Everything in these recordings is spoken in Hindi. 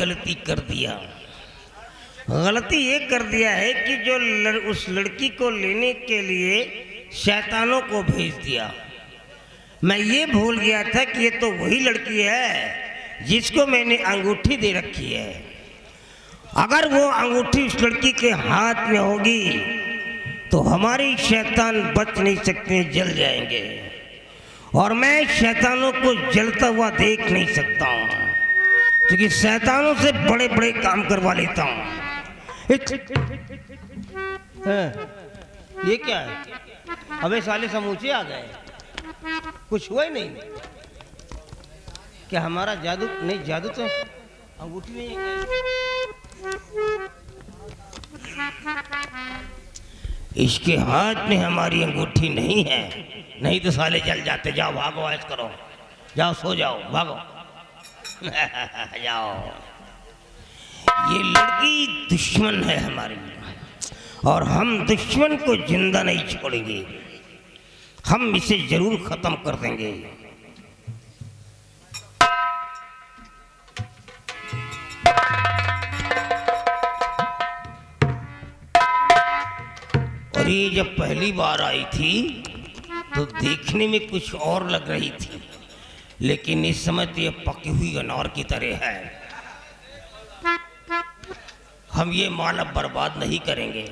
गलती कर दिया। गलती ये कर दिया है कि जो उस लड़की को लेने के लिए शैतानों को भेज दिया। मैं ये भूल गया था कि ये तो वही लड़की है जिसको मैंने अंगूठी दे रखी है। अगर वो अंगूठी उस लड़की के हाथ में होगी तो हमारे शैतान बच नहीं सकते, जल जाएंगे। और मैं शैतानों को जलता हुआ देख नहीं सकता हूँ, क्योंकि शैतानों से बड़े बड़े काम करवा लेता हूँ। ये क्या है? अबे साले समूचे आ गए, कुछ हुआ ही नहीं। क्या हमारा जादू नहीं? जादू तो अंगूठी नहीं है। इसके हाथ में हमारी अंगूठी नहीं है, नहीं तो साले जल जाते। जाओ भागो, ऐश करो, जाओ सो जाओ, भागो जाओ। ये लड़की दुश्मन है हमारी, और हम दुश्मन को जिंदा नहीं छोड़ेंगे। हम इसे जरूर खत्म कर देंगे। और ये जब पहली बार आई थी तो देखने में कुछ और लग रही थी, लेकिन इस समय तो ये पकी हुई अनार की तरह है। हम ये मानव बर्बाद नहीं करेंगे,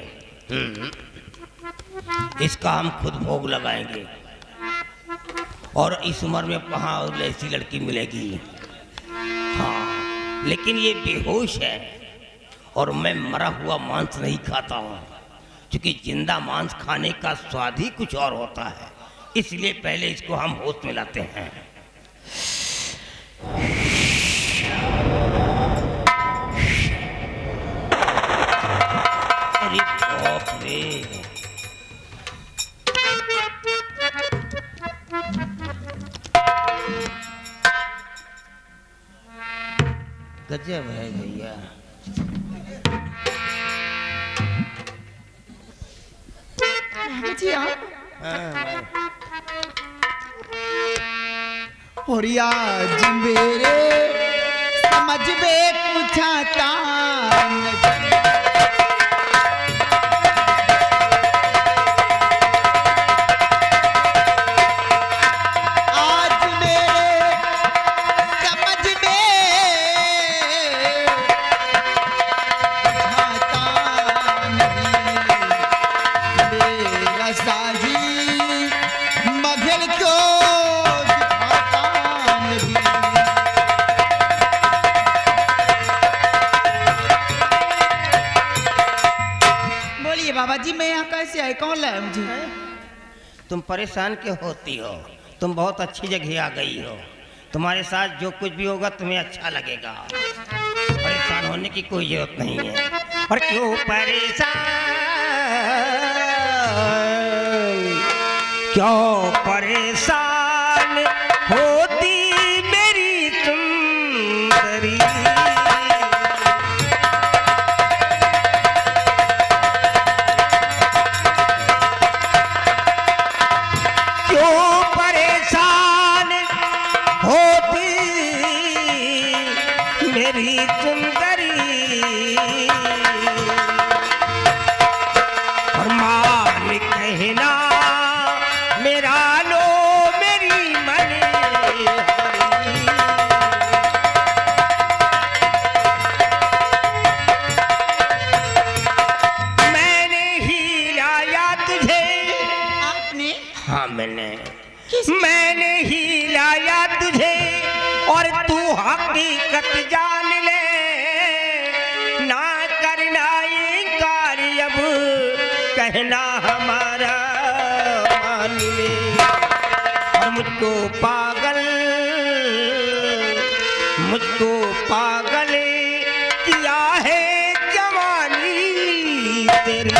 इसका हम खुद भोग लगाएंगे। और इस उम्र में कहाँ और ऐसी लड़की मिलेगी? हाँ, लेकिन ये बेहोश है और मैं मरा हुआ मांस नहीं खाता हूँ, क्योंकि जिंदा मांस खाने का स्वाद ही कुछ और होता है। इसलिए पहले इसको हम होश में लाते हैं। अरे बाप रे, गजब है भैया। जी आप और आज मेरे समझ में कुछ आता नहीं। आज मेरे समझ में आता नहीं। मेरा साही मगर को बाबा जी मैं यहाँ कैसे आए? कौन लाया मुझे? तुम परेशान क्यों होती हो? तुम बहुत अच्छी जगह आ गई हो। तुम्हारे साथ जो कुछ भी होगा तुम्हें अच्छा लगेगा। परेशान होने की कोई जरूरत नहीं है। और क्यों परेशान, क्यों परेशान होती मेरी सुंदरी? मैंने ही लाया तुझे और तू हकीकत जान ले। ना करना इनकार, अब कहना हमारा मान ले। और मुझको पागल किया है जवानी तेरी।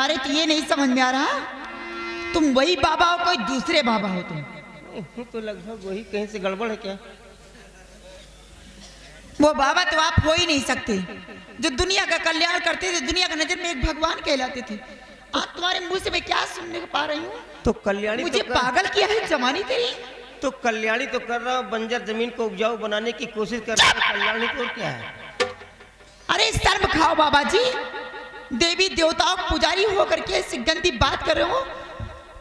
तुम्हारे तो ये नहीं समझ में आ रहा, तुम वही बाबा हो कोई दूसरे बाबा हो तुम? तो लगभग वही, कहीं से गड़बड़ है क्या? वो बाबा तो आप हो ही नहीं सकते जो दुनिया का कल्याण करते थे, दुनिया का नजर में एक भगवान कहलाते थे। आज तुम्हारे मुंह से मैं क्या सुनने को पा रही हूँ? तो कल्याणी मुझे तो पागल किया है जवानी तेरी। तो कल्याणी तो कर रहा हूँ, बंजर जमीन को उपजाऊ बनाने की कोशिश कर रहा हूँ। कल्याणी तो क्या है? अरे शर्म खाओ बाबा जी, देवी देवताओं के पुजारी होकर के ऐसी गंदी बात कर रहे हो।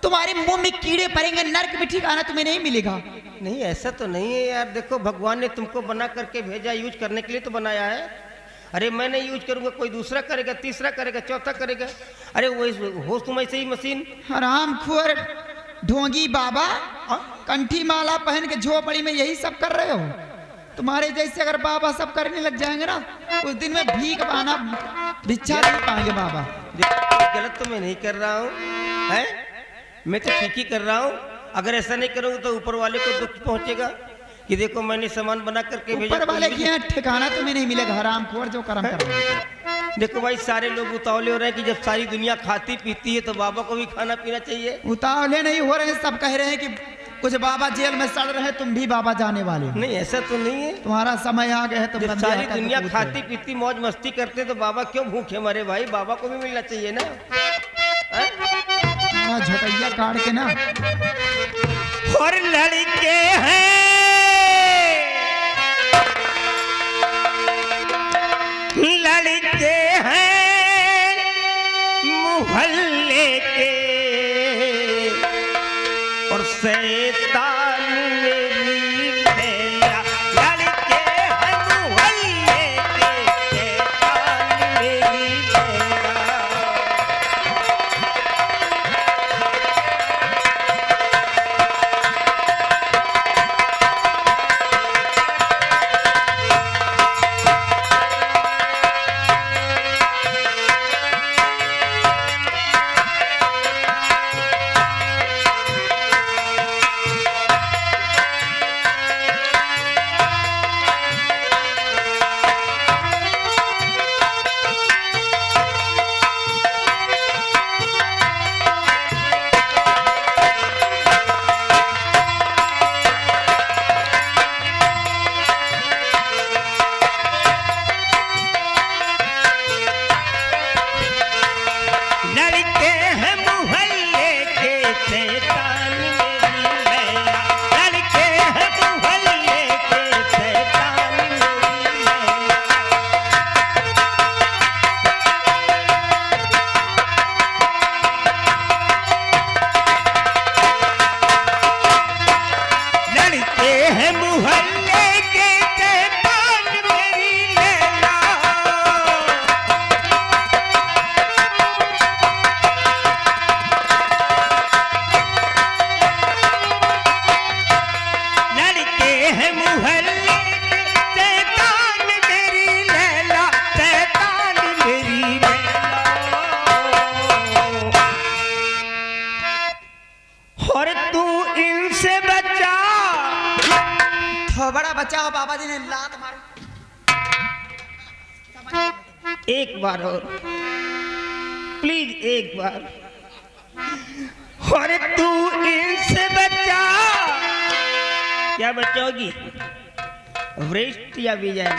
तुम्हारे मुंह में कीड़े पड़ेंगे, नर्क में ठिकाना तुम्हें नहीं मिलेगा। नहीं, ऐसा तो नहीं है यार। देखो, भगवान ने तुमको बना करके भेजा, यूज करने के लिए तो बनाया है। अरे मैं नहीं यूज करूंगा, कोई दूसरा करेगा, तीसरा करेगा, चौथा करेगा। अरे वो हो तुम ऐसे ही मशीन। हरामखोर ढोंगी बाबा, कंठी माला पहन के झोपड़ी में यही सब कर रहे हो। तुम्हारे जैसे अगर बाबा सब करने लग जाएंगे ना, उस दिन में भीख पाना भिक्षा नहीं पाएंगे बाबा। गलत तो मैं नहीं कर रहा हूँ, है? मैं तो ठीक ही कर रहा हूँ। अगर ऐसा नहीं करूँगा तो ऊपर वाले को दुख पहुँचेगा कि देखो मैंने सामान बना करके भेजा। ऊपर वाले के यहाँ ठिकाना तुम्हें नहीं मिलेगा, हरामखोर जो कर्म कर रहे हो। देखो भाई, सारे लोग उतावले हो रहे हैं कि जब सारी दुनिया खाती पीती है तो बाबा को भी खाना पीना चाहिए। उतावले नहीं हो रहे हैं, सब कह रहे हैं कि कुछ बाबा जेल में सड़ रहे, तुम भी बाबा जाने वाले हो। नहीं, ऐसा तो नहीं है। तुम्हारा समय आ गया है तो जब सारी दुनिया खाती पीती मौज मस्ती करते तो बाबा क्यों भूखे मरे? भाई बाबा को भी मिलना चाहिए ना। झटैया काट के ना। और लड़के हैं मोहल्ले के, और शैतान मेरी भैया। लड़के हैं मोहल्ले के, शैतान मेरी भैया। बड़ा बचाओ, बाबा जी ने लात मारी। एक बार और प्लीज, एक बार। और तू इनसे बचा। क्या बचाओगी? वृष्ट या विजय?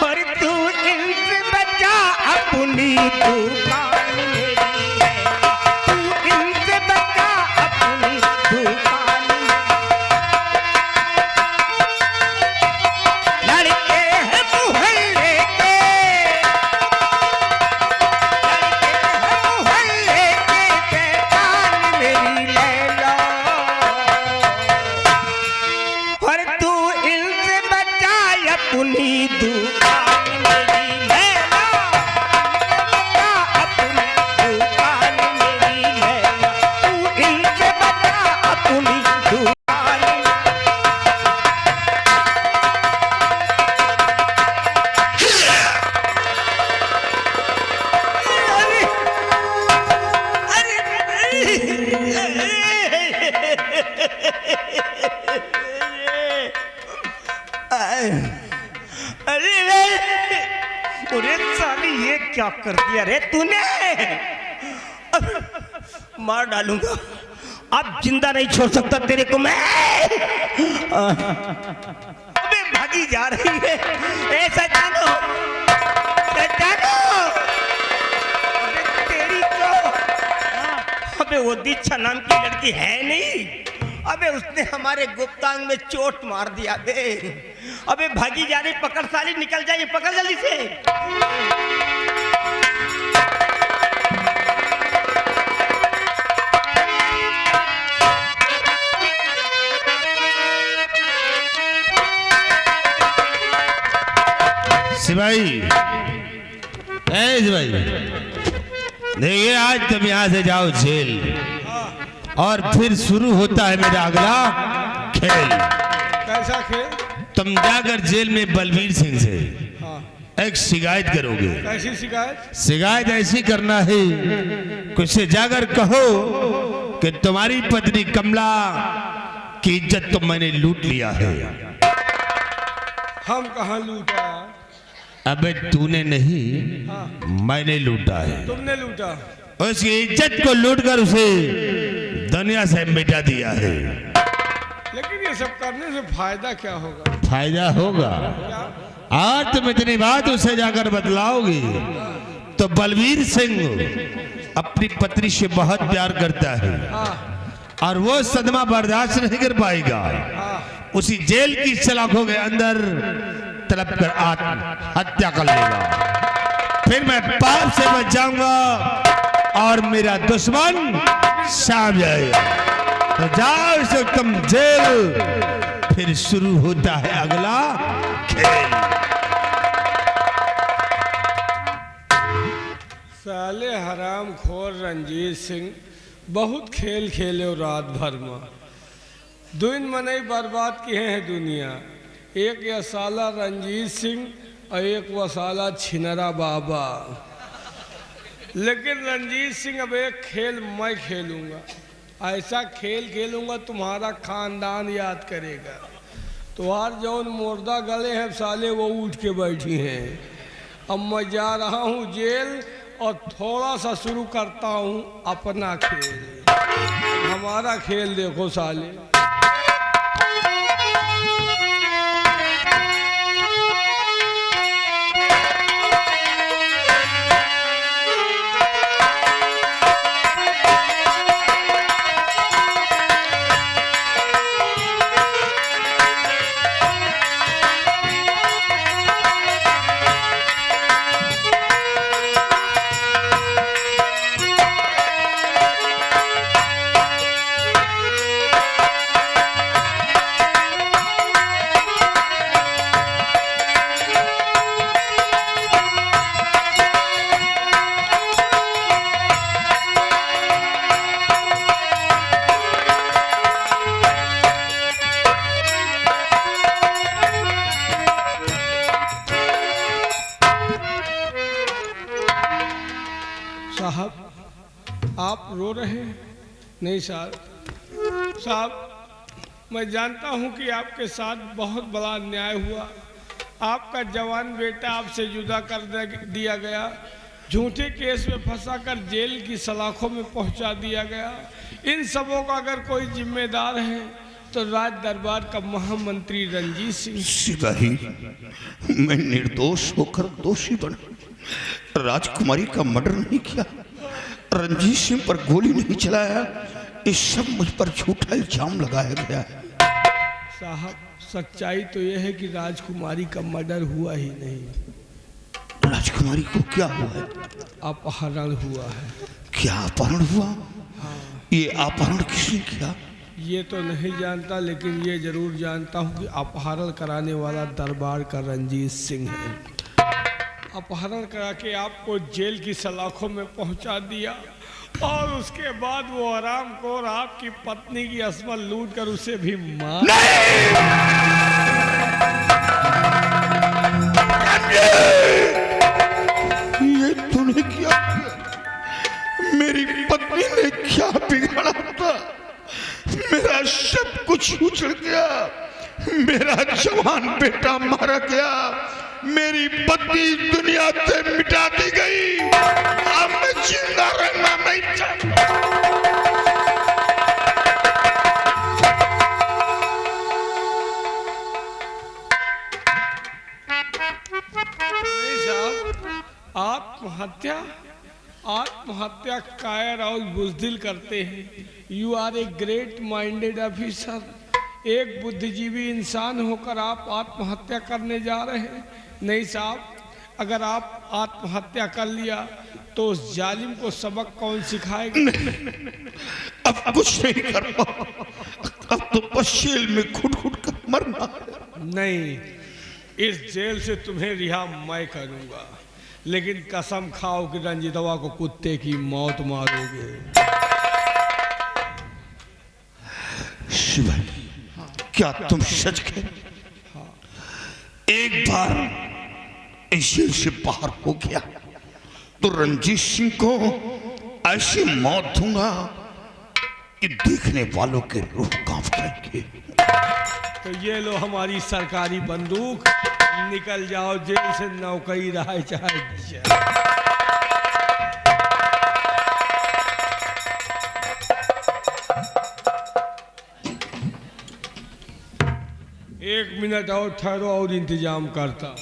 और तू इनसे बचा अपनी दुकान मेरी है। तू इनसे बचा अपनी दुकान। अरे साली, ये क्या कर दिया रे तूने? मार डालूंगा। अब जिंदा नहीं छोड़ सकता तेरे को मैं। अबे भागी जा रही है। ए शैतानो, शैतानो, अबे तेरी को, अबे वो दीक्षा नाम की लड़की है नहीं, अबे उसने हमारे गुप्तांग में चोट मार दिया बे। अबे भागी जा रही, पकड़ साली, निकल जाइए, पकड़ जल्दी से। सिपाही, ए सिपाही, देखिए आज तुम यहाँ से जाओ जेल, और फिर शुरू होता है मेरा अगला खेल। कैसा खेल? तुम जाकर जेल में बलवीर सिंह से एक शिकायत करोगे। कैसी शिकायत? शिकायत ऐसी करना है कि उससे जाकर कहो कि तुम्हारी पत्नी कमला की इज्जत तो मैंने लूट लिया है। हम कहाँ लूटा? अबे तूने नहीं, मैंने लूटा है। तुमने लूटा? उसकी इज्जत को लूटकर उसे दुनिया से मिटा दिया है। लेकिन ये सब करने से फायदा क्या होगा? फायदा होगा, क्या? आज तुम इतनी बात उसे जाकर बतलाओगी तो बलवीर सिंह अपनी पत्नी से बहुत प्यार करता है और वो सदमा बर्दाश्त नहीं कर पाएगा। उसी जेल की सलाखों के अंदर तड़प कर आत्महत्या कर लेगा। फिर मैं पाप से बच जाऊंगा और मेरा दुश्मन शाम जाएगा। तो जाओ इस वक्त तुम जेल। फिर शुरू होता है अगला खेल। साले हराम खोर रंजीत सिंह बहुत खेल खेले रात भर में। दिन मने बर्बाद किए हैं दुनिया। एक यह साला रंजीत सिंह और एक वह साला छिनरा बाबा। लेकिन रंजीत सिंह अब एक खेल मैं खेलूंगा, ऐसा खेल खेलूंगा तुम्हारा खानदान याद करेगा। तुम्हार जौन मुर्दा गले हैं साले वो उठ के बैठी हैं। अब मैं जा रहा हूँ जेल और थोड़ा सा शुरू करता हूँ अपना खेल। हमारा खेल देखो साले। साहब आप रो रहे हैं? नहीं साहब, मैं जानता हूं कि आपके साथ बहुत बड़ा अन्याय हुआ। आपका जवान बेटा आपसे जुदा कर दिया गया, झूठे केस में फंसाकर जेल की सलाखों में पहुंचा दिया गया। इन सबों का अगर कोई जिम्मेदार है तो राज दरबार का महामंत्री रंजीत सिंह। सिपाही, मैं निर्दोष होकर दोषी बना, राजकुमारी का मर्डर नहीं किया, रंजीत सिंह पर गोली नहीं चलाया। इस सब मुझ पर झूठा इल्जाम लगाया गया है। साहब सच्चाई तो यह है कि राजकुमारी का मर्डर हुआ ही नहीं। राजकुमारी को क्या हुआ है? अपहरण हुआ है। क्या अपहरण हुआ? ये अपहरण किसने किया? ये तो नहीं जानता, लेकिन ये जरूर जानता हूँ कि अपहरण कराने वाला दरबार का रंजीत सिंह है। अपहरण करा के आपको जेल की सलाखों में पहुंचा दिया और उसके बाद वो आराम को आपकी पत्नी की असमत लूट कर उसे भी मार। ये तूने क्या किया? मेरी पत्नी ने क्या बिगाड़ा था? मेरा सब कुछ उजड़ गया, मेरा जवान बेटा मारा गया, मेरी पत्नी दुनिया से मिटा दी गई। अब मैं जिंदा रहना नहीं चाहता। आत्महत्या कायर और बुजदिल करते हैं। You are a great minded officer. एक बुद्धिजीवी इंसान होकर आप आत्महत्या करने जा रहे हैं। नहीं साहब, अगर आप आत्महत्या कर लिया तो उस जालिम को सबक कौन सिखाएगा? अब कुछ नहीं कर पाऊं, अब तो बस जेल में घुट घुट कर मरना है। नहीं, इस जेल से तुम्हें रिहा मैं करूंगा, लेकिन कसम खाओ कि रंजीतवा को कुत्ते की मौत मारोगे। शिव, क्या तुम सच कह? एक बार इस जेल से बाहर हो गया तो रंजीत सिंह को ऐसी मौत दूंगा कि देखने वालों के रूह कांप जाएंगे। तो ये लो हमारी सरकारी बंदूक, निकल जाओ जेल से, नौकरी रहा चाहे। एक मिनट और ठहरो और इंतजाम करता।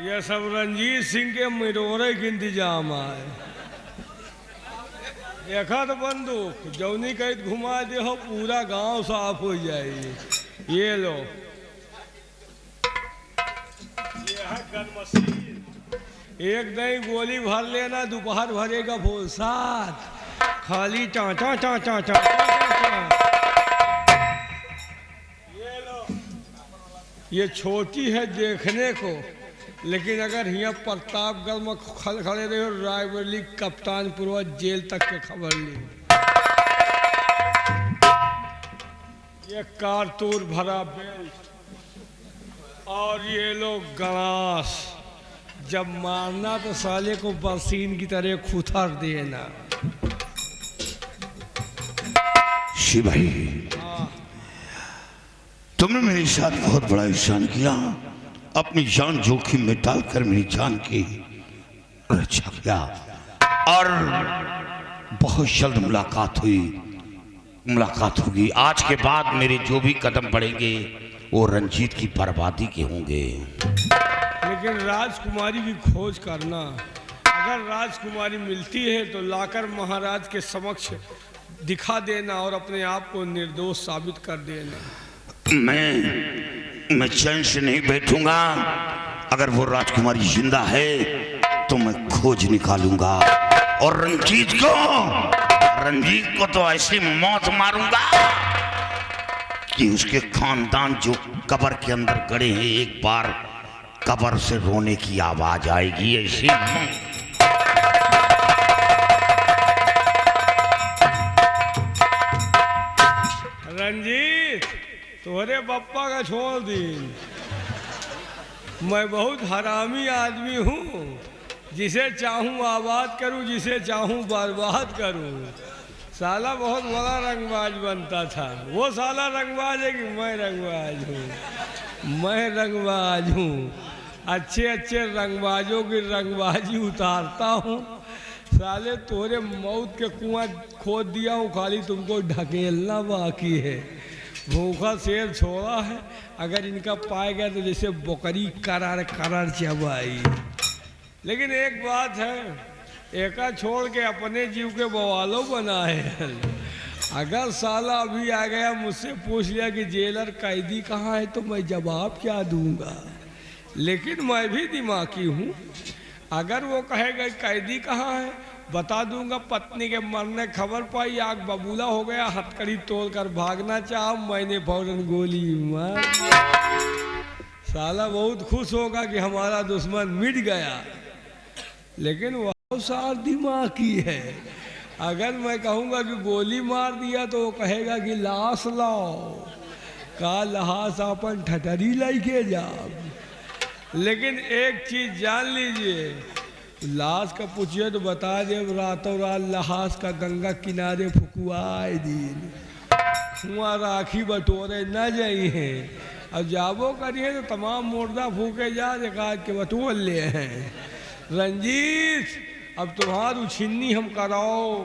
यह सब रंजीत सिंह के मिरोरे के इंतजाम आए। देखा तो बंदूक जौनी कैद घुमा दे हो, पूरा गांव साफ हो जाएगी। ये लो, ये है गन मशीन। एक नहीं गोली भर लेना, दोपहर भरेगा भोसात, खाली चाचा चाचा चाचा। ये लो, ये छोटी है देखने को, लेकिन अगर यहाँ प्रतापगढ़ में खड़े रहे हो, रायबरेली कप्तानपुर जेल तक के खबर ली। ये कारतूस भरा बेल्ट और ये लोग गलास, जब मारना तो साले को बरसीन की तरह खुथर देना। शिव भाई, तुमने मेरे साथ बहुत बड़ा एहसान किया। अपनी जान जोखिम में डालकर मेरी जान की रक्षा किया, और बहुत जल्द मुलाकात होगी। आज के बाद मेरे जो भी कदम बढ़ेंगे वो रंजीत की बर्बादी के होंगे। लेकिन राजकुमारी की खोज करना, अगर राजकुमारी मिलती है तो लाकर महाराज के समक्ष दिखा देना और अपने आप को निर्दोष साबित कर देना। मैं चैन से नहीं बैठूंगा। अगर वो राजकुमारी जिंदा है तो मैं खोज निकालूंगा, और रंजीत को तो ऐसी मौत मारूंगा कि उसके खानदान जो कब्र के अंदर गड़े हैं, एक बार कब्र से रोने की आवाज आएगी ऐसी। रंजीत, तोहरे पप्पा का छोड़ दी। मैं बहुत हरामी आदमी हूँ, जिसे चाहूँ आबाद करूँ, जिसे चाहूँ बर्बाद करूँ। साला बहुत बड़ा रंगबाज बनता था। वो साला रंगबाज है कि मैं रंगबाज हूँ? मैं रंगबाज हूँ। अच्छे अच्छे रंगबाजों की रंगबाजी उतारता हूँ। साले तोरे मौत के कुआं खोद दिया हूँ, खाली तुमको ढकेलना बाकी है। भूखा शेर छोड़ा है, अगर इनका पाया गया तो जैसे बकरी करार करार चबाई। लेकिन एक बात है, एका छोड़ के अपने जीव के बवालों बनाए। अगर साला अभी आ गया मुझसे पूछ लिया कि जेलर कैदी कहाँ है, तो मैं जवाब क्या दूंगा। लेकिन मैं भी दिमागी हूँ। अगर वो कहेगा कैदी कहाँ है, बता दूंगा पत्नी के मरने खबर पाई, आग बबूला हो गया, हथकड़ी तोड़ कर भागना चाहा, मैंने फौरन गोली मार। साला बहुत खुश होगा कि हमारा दुश्मन मिट गया। लेकिन वह सार दिमाग की है। अगर मैं कहूँगा कि गोली मार दिया तो वो कहेगा कि लाश लाओ, का लहास अपन ठटरी लेके जाओ। लेकिन एक चीज जान लीजिए, लाश का पूछिए तो बता दे, रातों रात लहास का गंगा किनारे फुकुआए दिन, वहाँ राखी बटोरे न जाई हैं। अब जाबो करिए तो तमाम मुर्दा फूके जा आज के बटोर ले हैं। रंजीत, अब तुम्हारी उछिन्नी हम कराओ।